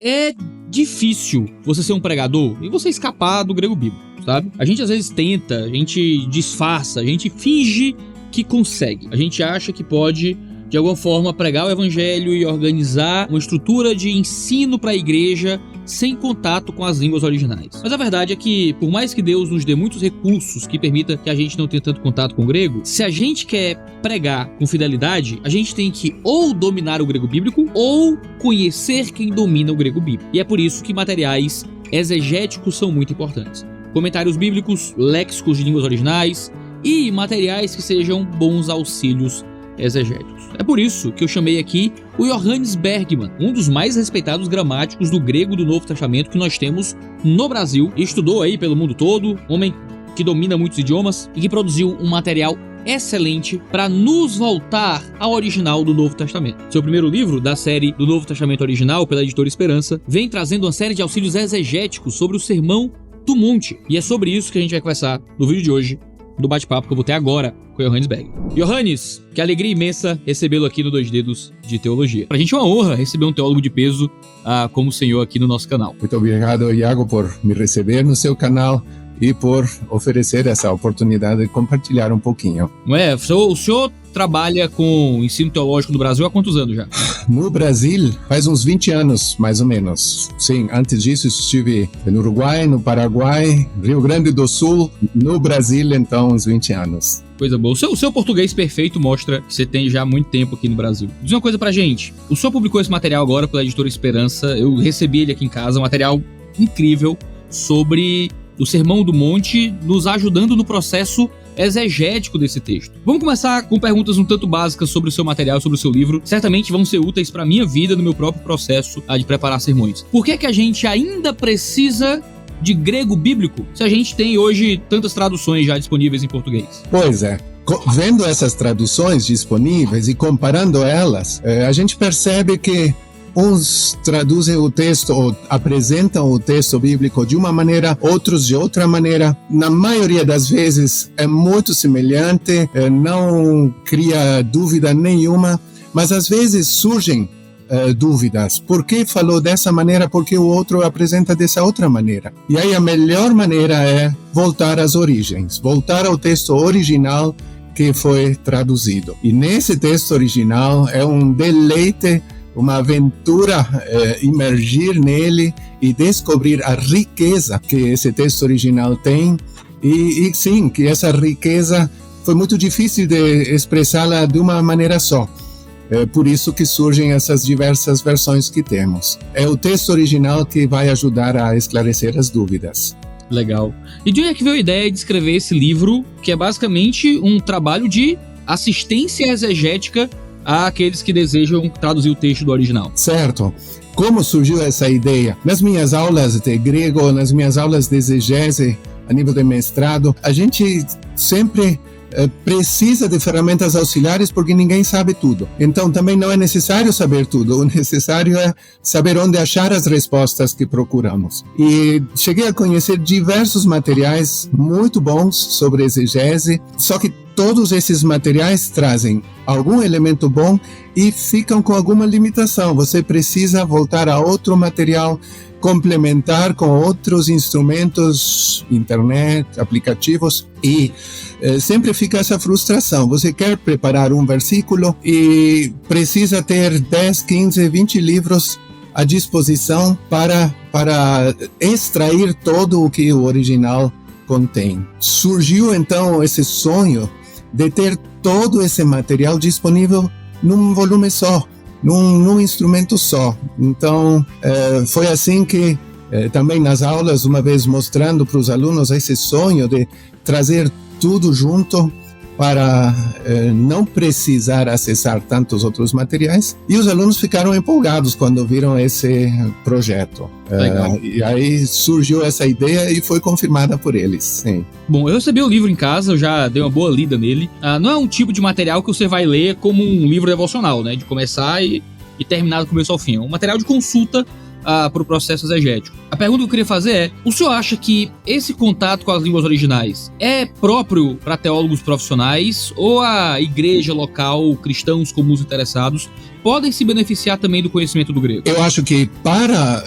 É difícil você ser um pregador e você escapar do grego bíblico, sabe? A gente às vezes tenta, a gente disfarça, a gente finge que consegue. A gente acha que pode, de alguma forma, pregar o evangelho e organizar uma estrutura de ensino para a igreja sem contato com as línguas originais. Mas a verdade é que, por mais que Deus nos dê muitos recursos que permita que a gente não tenha tanto contato com o grego, se a gente quer pregar com fidelidade, a gente tem que ou dominar o grego bíblico ou conhecer quem domina o grego bíblico. E é por isso que materiais exegéticos são muito importantes. Comentários bíblicos, léxicos de línguas originais e materiais que sejam bons auxílios exegéticos. É por isso que eu chamei aqui o Johannes Bergmann, um dos mais respeitados gramáticos do grego do Novo Testamento que nós temos no Brasil. Estudou aí pelo mundo todo, homem que domina muitos idiomas e que produziu um material excelente para nos voltar ao original do Novo Testamento. Seu primeiro livro, da série do Novo Testamento Original, pela editora Esperança, vem trazendo uma série de auxílios exegéticos sobre o Sermão do Monte. E é sobre isso que a gente vai conversar no vídeo de hoje, do bate-papo que eu vou ter agora com o Johannes Bergmann. Johannes, que alegria imensa recebê-lo aqui no Dois Dedos de Teologia. Pra gente é uma honra receber um teólogo de peso como o senhor aqui no nosso canal. Muito obrigado, Iago, por me receber no seu canal e por oferecer essa oportunidade de compartilhar um pouquinho. Não é? O senhor trabalha com ensino teológico no Brasil há quantos anos já? No Brasil, faz uns 20 anos, mais ou menos. Sim, antes disso estive no Uruguai, no Paraguai, Rio Grande do Sul, no Brasil, então, uns 20 anos. Coisa boa. O seu português perfeito mostra que você tem já muito tempo aqui no Brasil. Diz uma coisa pra gente. O senhor publicou esse material agora pela editora Esperança. Eu recebi ele aqui em casa, um material incrível sobre o Sermão do Monte, nos ajudando no processo exegético desse texto. Vamos começar com perguntas um tanto básicas sobre o seu material, sobre o seu livro. Certamente vão ser úteis para minha vida, no meu próprio processo de preparar sermões. Por que a gente ainda precisa de grego bíblico se a gente tem hoje tantas traduções já disponíveis em português? Pois é. Vendo essas traduções disponíveis e comparando elas, a gente percebe que uns traduzem o texto ou apresentam o texto bíblico de uma maneira, outros de outra maneira. Na maioria das vezes é muito semelhante, não cria dúvida nenhuma, mas às vezes surgem dúvidas. Por que falou dessa maneira? Porque o outro apresenta dessa outra maneira. E aí a melhor maneira é voltar às origens, voltar ao texto original que foi traduzido. E nesse texto original é um deleite, uma aventura imergir nele e descobrir a riqueza que esse texto original tem e sim, que essa riqueza foi muito difícil de expressá-la de uma maneira só. É por isso que surgem essas diversas versões que temos. É o texto original que vai ajudar a esclarecer as dúvidas. Legal. E de onde é que veio a ideia de escrever esse livro, que é basicamente um trabalho de assistência exegética àqueles que desejam traduzir o texto do original? Certo. Como surgiu essa ideia? Nas minhas aulas de grego, nas minhas aulas de exegese a nível de mestrado, a gente sempre precisa de ferramentas auxiliares porque ninguém sabe tudo. Então também não é necessário saber tudo, o necessário é saber onde achar as respostas que procuramos. E cheguei a conhecer diversos materiais muito bons sobre exegese, só que todos esses materiais trazem algum elemento bom e ficam com alguma limitação. Você precisa voltar a outro material, complementar com outros instrumentos, internet, aplicativos, e sempre fica essa frustração. Você quer preparar um versículo e precisa ter 10, 15, 20 livros à disposição para extrair todo o que o original contém. Surgiu então esse sonho de ter todo esse material disponível num volume só, num instrumento só. Então, foi assim que, também nas aulas, uma vez mostrando para os alunos esse sonho de trazer tudo junto para não precisar acessar tantos outros materiais. E os alunos ficaram empolgados quando viram esse projeto. E aí surgiu essa ideia e foi confirmada por eles. Sim. Bom, eu recebi o livro em casa, eu já dei uma boa lida nele. Não é um tipo de material que você vai ler como um livro devocional, né? De começar e terminar do começo ao fim. É um material de consulta para o processo exegético. A pergunta que eu queria fazer é: o senhor acha que esse contato com as línguas originais é próprio para teólogos profissionais ou a igreja local, cristãos comuns interessados, podem se beneficiar também do conhecimento do grego? Eu acho que para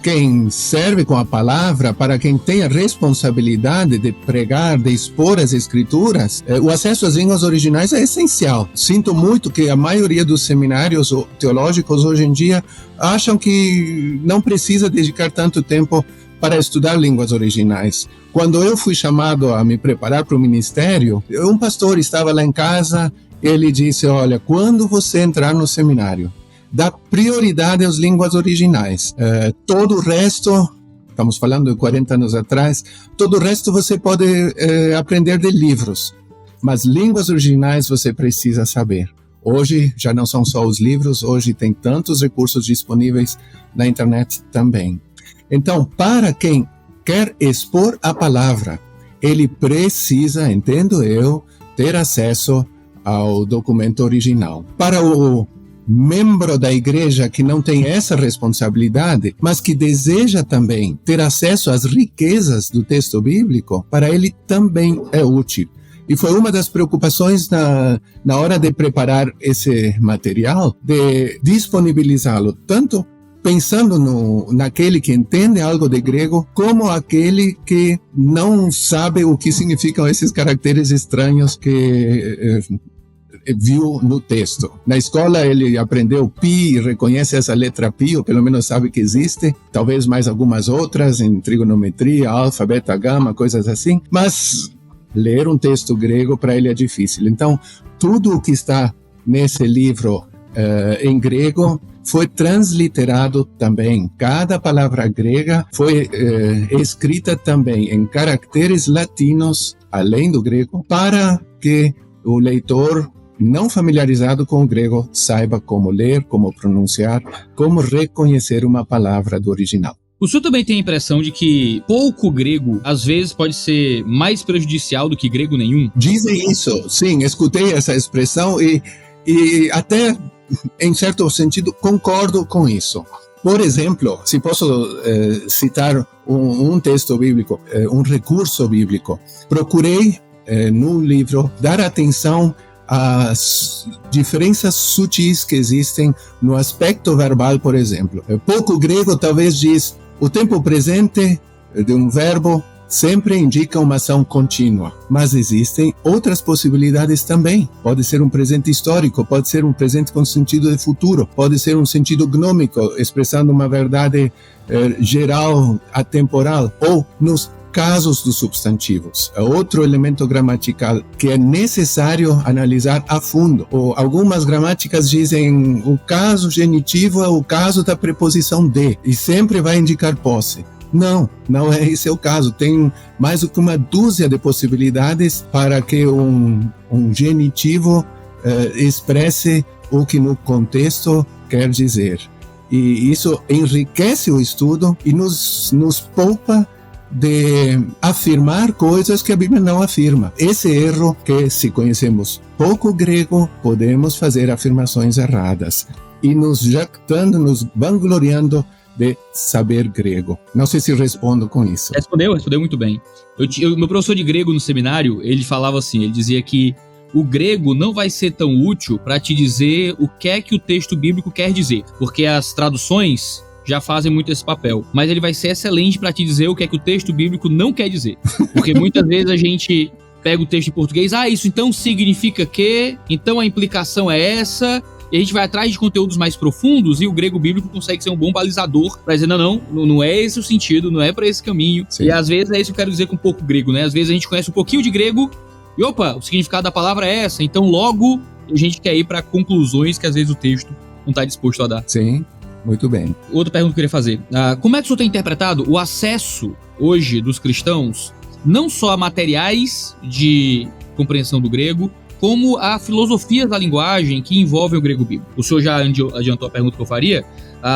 quem serve com a palavra, para quem tem a responsabilidade de pregar, de expor as escrituras, o acesso às línguas originais é essencial. Sinto muito que a maioria dos seminários teológicos hoje em dia acham que não precisa dedicar tanto tempo para estudar línguas originais. Quando eu fui chamado a me preparar para o ministério, um pastor estava lá em casa, ele disse, olha, quando você entrar no seminário, dá prioridade às línguas originais. Todo o resto, estamos falando de 40 anos atrás, todo o resto você pode aprender de livros, mas línguas originais você precisa saber. Hoje já não são só os livros, hoje tem tantos recursos disponíveis na internet também. Então, para quem quer expor a palavra, ele precisa, entendo eu, ter acesso ao documento original. Para o membro da igreja que não tem essa responsabilidade, mas que deseja também ter acesso às riquezas do texto bíblico, para ele também é útil. E foi uma das preocupações na hora de preparar esse material, de disponibilizá-lo tanto pensando naquele que entende algo de grego, como aquele que não sabe o que significam esses caracteres estranhos que viu no texto. Na escola ele aprendeu pi e reconhece essa letra pi, ou pelo menos sabe que existe, talvez mais algumas outras em trigonometria, alfa, beta, gama, coisas assim, mas ler um texto grego para ele é difícil. Então, tudo o que está nesse livro em grego foi transliterado também. Cada palavra grega foi escrita também em caracteres latinos, além do grego, para que o leitor não familiarizado com o grego saiba como ler, como pronunciar, como reconhecer uma palavra do original. O senhor também tem a impressão de que pouco grego, às vezes, pode ser mais prejudicial do que grego nenhum? Dizem isso, sim, escutei essa expressão e até, em certo sentido, concordo com isso. Por exemplo, se posso citar um texto bíblico, um recurso bíblico, procurei no livro dar atenção às diferenças sutis que existem no aspecto verbal, por exemplo. Pouco grego talvez diz o tempo presente de um verbo sempre indica uma ação contínua, mas existem outras possibilidades também. Pode ser um presente histórico, pode ser um presente com sentido de futuro, pode ser um sentido gnômico, expressando uma verdade geral, atemporal, ou nos casos dos substantivos. É outro elemento gramatical que é necessário analisar a fundo. Algumas gramáticas dizem o caso genitivo é o caso da preposição de, e sempre vai indicar posse. Não é esse o caso. Tem mais do que uma dúzia de possibilidades para que um genitivo expresse o que no contexto quer dizer. E isso enriquece o estudo e nos poupa de afirmar coisas que a Bíblia não afirma. Esse erro que, se conhecemos pouco grego, podemos fazer afirmações erradas e nos jactando, nos vangloriando de saber grego. Não sei se respondo com isso. Respondeu muito bem. Meu professor de grego no seminário, ele falava assim, ele dizia que o grego não vai ser tão útil para te dizer o que é que o texto bíblico quer dizer, porque as traduções já fazem muito esse papel, mas ele vai ser excelente para te dizer o que é que o texto bíblico não quer dizer, porque muitas vezes a gente pega o texto em português, isso então significa que, então a implicação é essa, e a gente vai atrás de conteúdos mais profundos, e o grego bíblico consegue ser um bom balizador para dizer, não é esse o sentido, não é para esse caminho. Sim. E às vezes é isso que eu quero dizer com pouco grego, né? Às vezes a gente conhece um pouquinho de grego e o significado da palavra é essa, então logo a gente quer ir para conclusões que às vezes o texto não está disposto a dar. Sim, muito bem. Outra pergunta que eu queria fazer, como é que o senhor tem interpretado o acesso hoje dos cristãos não só a materiais de compreensão do grego, como a filosofia da linguagem que envolve o grego bíblico? O senhor já adiantou a pergunta que eu faria.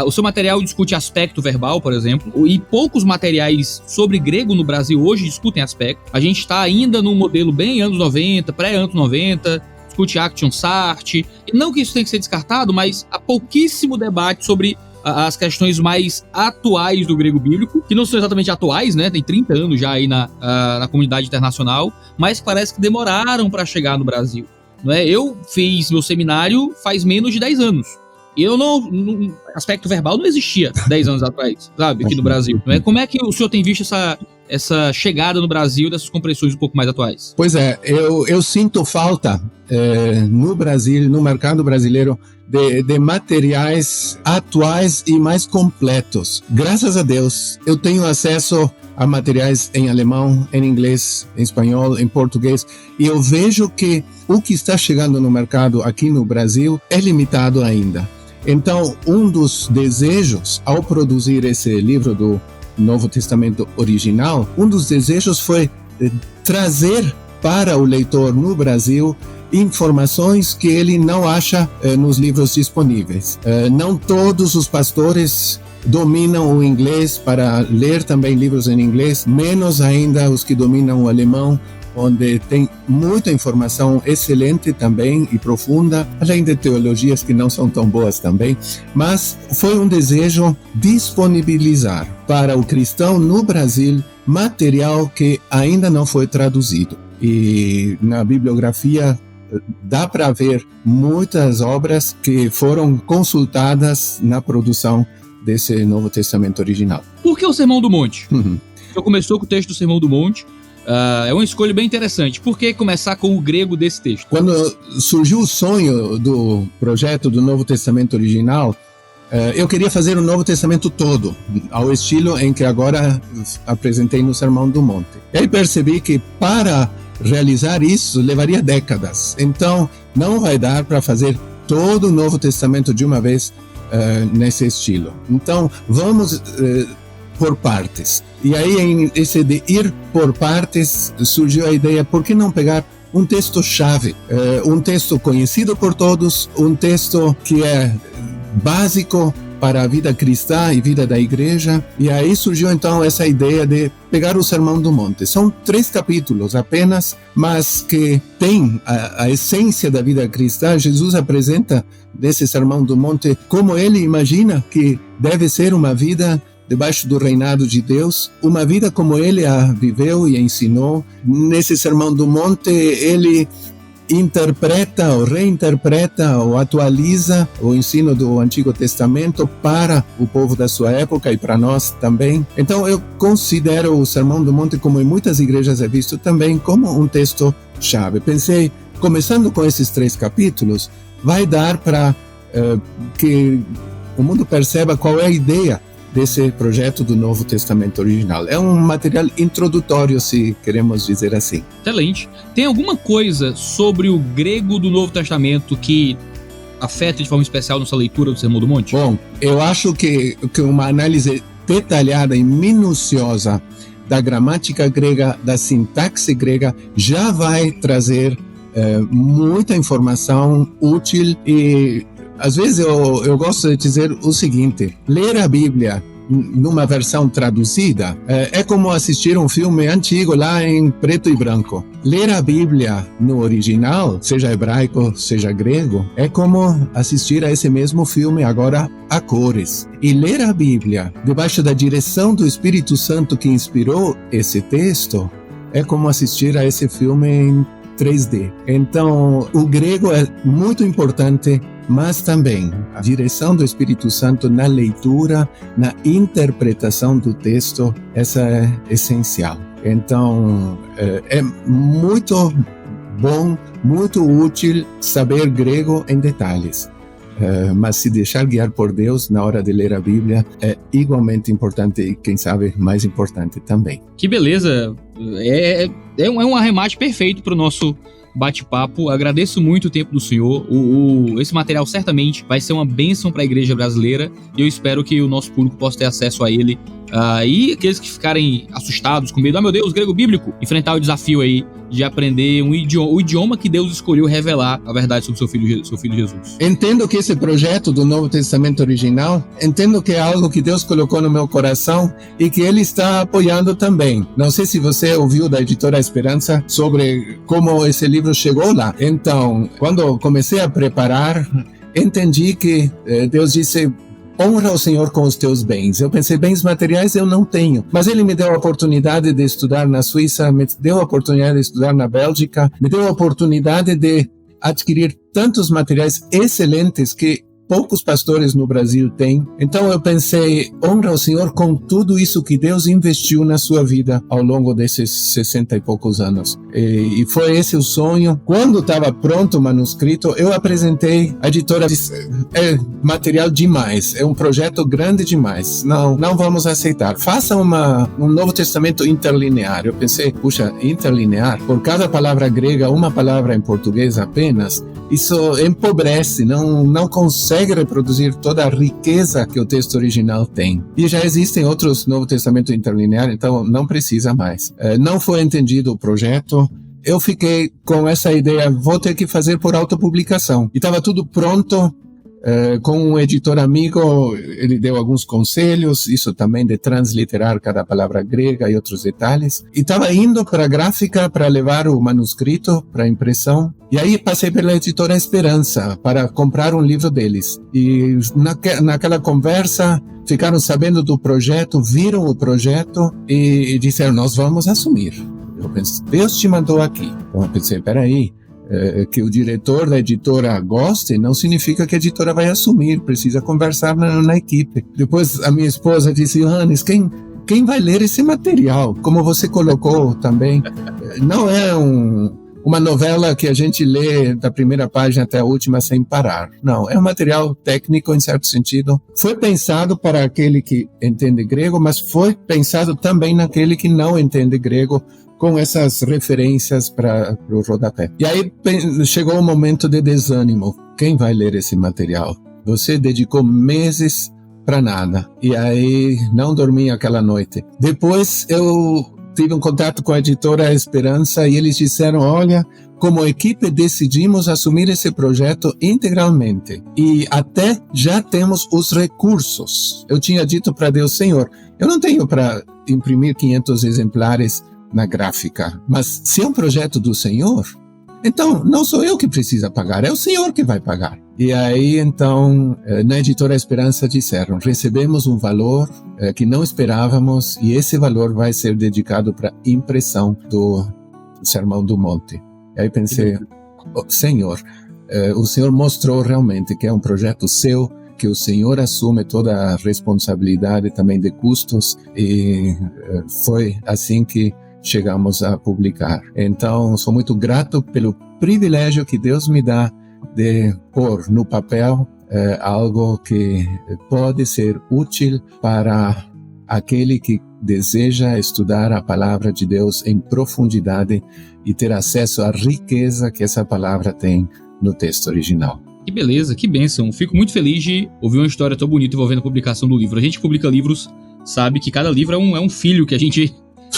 O seu material discute aspecto verbal, por exemplo, e poucos materiais sobre grego no Brasil hoje discutem aspecto. A gente está ainda num modelo bem anos 90, pré-anos 90, discute action sartre. E não que isso tenha que ser descartado, mas há pouquíssimo debate sobre as questões mais atuais do grego bíblico, que não são exatamente atuais, né? Tem 30 anos já aí na comunidade internacional, mas parece que demoraram para chegar no Brasil. não é? Eu fiz meu seminário faz menos de 10 anos. Eu não aspecto verbal não existia 10 anos atrás, sabe? Aqui no Brasil. Não é? Como é que o senhor tem visto essa chegada no Brasil dessas compreensões um pouco mais atuais? Pois é, eu sinto falta no Brasil, no mercado brasileiro, de materiais atuais e mais completos. Graças a Deus, eu tenho acesso a materiais em alemão, em inglês, em espanhol, em português, e eu vejo que o que está chegando no mercado aqui no Brasil é limitado ainda. Então, um dos desejos ao produzir esse livro do Novo Testamento original, um dos desejos foi trazer para o leitor no Brasil informações que ele não acha nos livros disponíveis. Não todos os pastores dominam o inglês para ler também livros em inglês, menos ainda os que dominam o alemão, onde tem muita informação excelente também e profunda, além de teologias que não são tão boas também, mas foi um desejo disponibilizar para o cristão no Brasil material que ainda não foi traduzido. E na bibliografia dá para ver muitas obras que foram consultadas na produção desse Novo Testamento original. Por que o Sermão do Monte? Eu começou com o texto do Sermão do Monte. É uma escolha bem interessante. Por que começar com o grego desse texto? Quando surgiu o sonho do projeto do Novo Testamento original, eu queria fazer o Novo Testamento todo, ao estilo em que agora apresentei no Sermão do Monte. E aí percebi que para realizar isso levaria décadas. Então, não vai dar para fazer todo o Novo Testamento de uma vez nesse estilo. Então, vamos por partes. E aí, em esse de ir por partes, surgiu a ideia, por que não pegar um texto-chave, um texto conhecido por todos, um texto que é básico para a vida cristã e vida da igreja. E aí surgiu então essa ideia de pegar o Sermão do Monte. São 3 capítulos apenas, mas que tem a essência da vida cristã. Jesus apresenta nesse Sermão do Monte como ele imagina que deve ser uma vida debaixo do reinado de Deus, uma vida como ele a viveu e ensinou. Nesse Sermão do Monte, ele interpreta ou reinterpreta ou atualiza o ensino do Antigo Testamento para o povo da sua época e para nós também. Então eu considero o Sermão do Monte, como em muitas igrejas é visto também, como um texto-chave. Pensei, começando com esses 3 capítulos, vai dar para que o mundo perceba qual é a ideia desse projeto do Novo Testamento original. É um material introdutório, se queremos dizer assim. Excelente. Tem alguma coisa sobre o grego do Novo Testamento que afeta de forma especial nossa leitura do Sermão do Monte? Bom, eu acho que uma análise detalhada e minuciosa da gramática grega, da sintaxe grega, já vai trazer muita informação útil. E às vezes eu gosto de dizer o seguinte: ler a Bíblia numa versão traduzida é como assistir um filme antigo lá em preto e branco. Ler a Bíblia no original, seja hebraico, seja grego, é como assistir a esse mesmo filme agora a cores. E ler a Bíblia debaixo da direção do Espírito Santo que inspirou esse texto é como assistir a esse filme em 3D. Então, o grego é muito importante, mas também a direção do Espírito Santo na leitura, na interpretação do texto, essa é essencial. Então, é muito bom, muito útil saber grego em detalhes. Mas se deixar guiar por Deus na hora de ler a Bíblia é igualmente importante e, quem sabe, mais importante também. Que beleza! É um arremate perfeito para o nosso bate-papo. Agradeço muito o tempo do senhor. Esse material certamente vai ser uma bênção para a igreja brasileira e eu espero que o nosso público possa ter acesso a ele. E aqueles que ficarem assustados, com medo, meu Deus, grego bíblico, enfrentar o desafio aí de aprender o idioma que Deus escolheu revelar a verdade sobre seu filho Jesus. Entendo que esse projeto do Novo Testamento original, entendo que é algo que Deus colocou no meu coração e que Ele está apoiando também. Não sei se você ouviu da editora Esperança sobre como esse livro chegou lá. Então, quando comecei a preparar, entendi que Deus disse: honra o Senhor com os teus bens. Eu pensei, bens materiais eu não tenho. Mas Ele me deu a oportunidade de estudar na Suíça, me deu a oportunidade de estudar na Bélgica, me deu a oportunidade de adquirir tantos materiais excelentes que poucos pastores no Brasil têm. Então eu pensei, honra ao Senhor com tudo isso que Deus investiu na sua vida ao longo desses 60 e poucos anos. E foi esse o sonho. Quando estava pronto o manuscrito, eu apresentei, a editora disse, é material demais, é um projeto grande demais, não vamos aceitar. Faça um Novo Testamento interlinear. Eu pensei, puxa, interlinear? Por cada palavra grega, uma palavra em português apenas, isso empobrece, não consegue reproduzir toda a riqueza que o texto original tem. E já existem outros Novo Testamento interlinear, então não precisa mais. Não foi entendido o projeto. Eu fiquei com essa ideia, vou ter que fazer por autopublicação. E estava tudo pronto. Com um editor amigo, ele deu alguns conselhos, isso também de transliterar cada palavra grega e outros detalhes. E estava indo para a gráfica para levar o manuscrito para impressão. E aí passei pela editora Esperança para comprar um livro deles. E naquela conversa ficaram sabendo do projeto, viram o projeto e disseram, nós vamos assumir. Eu pensei, Deus te mandou aqui. Então eu pensei, peraí. Que o diretor da editora goste, não significa que a editora vai assumir, precisa conversar na equipe. Depois a minha esposa disse, Johannes, quem vai ler esse material? Como você colocou também, não é uma novela que a gente lê da primeira página até a última sem parar. Não, é um material técnico em certo sentido. Foi pensado para aquele que entende grego, mas foi pensado também naquele que não entende grego, com essas referências para o rodapé. E aí chegou o momento de desânimo. Quem vai ler esse material? Você dedicou meses para nada. E aí não dormi aquela noite. Depois eu tive um contato com a editora Esperança e eles disseram, olha, como equipe decidimos assumir esse projeto integralmente. E até já temos os recursos. Eu tinha dito para Deus, Senhor, eu não tenho para imprimir 500 exemplares na gráfica, mas se é um projeto do Senhor, então não sou eu que precisa pagar, é o Senhor que vai pagar. E aí então na editora Esperança disseram, recebemos um valor que não esperávamos e esse valor vai ser dedicado para impressão do Sermão do Monte. E aí pensei, Senhor, o Senhor mostrou realmente que é um projeto seu, que o Senhor assume toda a responsabilidade também de custos e foi assim que chegamos a publicar. Então, sou muito grato pelo privilégio que Deus me dá de pôr no papel algo que pode ser útil para aquele que deseja estudar a palavra de Deus em profundidade e ter acesso à riqueza que essa palavra tem no texto original. Que beleza, que bênção. Fico muito feliz de ouvir uma história tão bonita envolvendo a publicação do livro. A gente que publica livros sabe que cada livro é um filho que a gente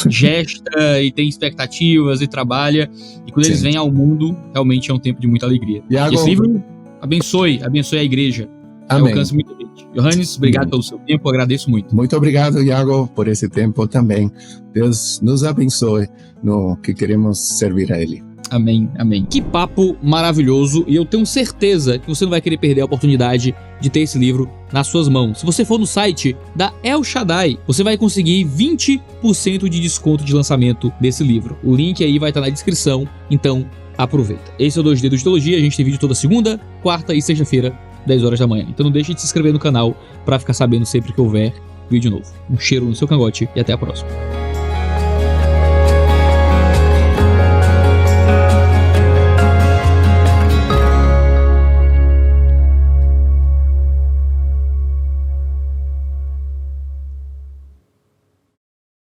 gesta e tem expectativas e trabalha, e quando eles vêm ao mundo, realmente é um tempo de muita alegria. Iago, esse livro abençoe a igreja. Amém. Alcance muita gente. Johannes, obrigado pelo seu tempo, agradeço muito. Muito obrigado, Iago, por esse tempo também. Deus nos abençoe no que queremos servir a Ele. Amém, amém. Que papo maravilhoso, e eu tenho certeza que você não vai querer perder a oportunidade de ter esse livro nas suas mãos. Se você for no site da El Shaddai, você vai conseguir 20% de desconto de lançamento desse livro. O link aí vai estar na descrição, então aproveita. Esse é o 2 Dedos de Teologia, a gente tem vídeo toda segunda, quarta e sexta-feira, 10 horas da manhã. Então não deixe de se inscrever no canal para ficar sabendo sempre que houver vídeo novo. Um cheiro no seu cangote e até a próxima.